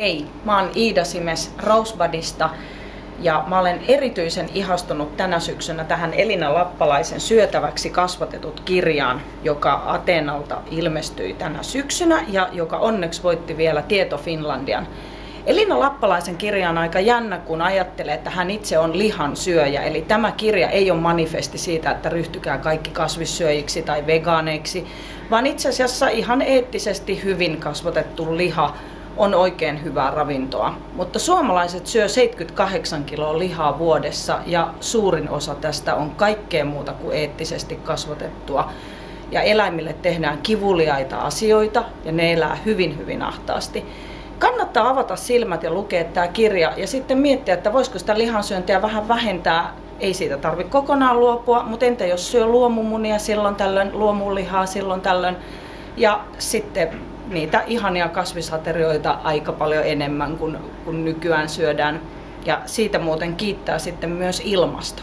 Hei, mä oon Iida Simes Rosebudista ja mä olen erityisen ihastunut tänä syksynä tähän Elina Lappalaisen Syötäväksi kasvatetut -kirjaan, joka Ateenalta ilmestyi tänä syksynä ja joka onneksi voitti vielä Tieto Finlandian. Elina Lappalaisen kirja on aika jännä, kun ajattelee, että hän itse on lihansyöjä. Eli tämä kirja ei ole manifesti siitä, että ryhtykää kaikki kasvissyöjiksi tai vegaaneiksi, vaan itse asiassa ihan eettisesti hyvin kasvatettu liha on oikein hyvää ravintoa. Mutta suomalaiset syö 78 kiloa lihaa vuodessa ja suurin osa tästä on kaikkea muuta kuin eettisesti kasvatettua. Ja eläimille tehdään kivuliaita asioita ja ne elää hyvin ahtaasti. Kannattaa avata silmät ja lukea tämä kirja ja sitten miettiä, että voisiko sitä lihansyöntiä vähän vähentää. Ei siitä tarvitse kokonaan luopua, mutta entä jos syö luomumunia silloin tällöin, luomulihaa silloin tällöin ja sitten niitä ihania kasvisaterioita aika paljon enemmän kuin nykyään syödään. Ja siitä muuten kiittää sitten myös ilmasto.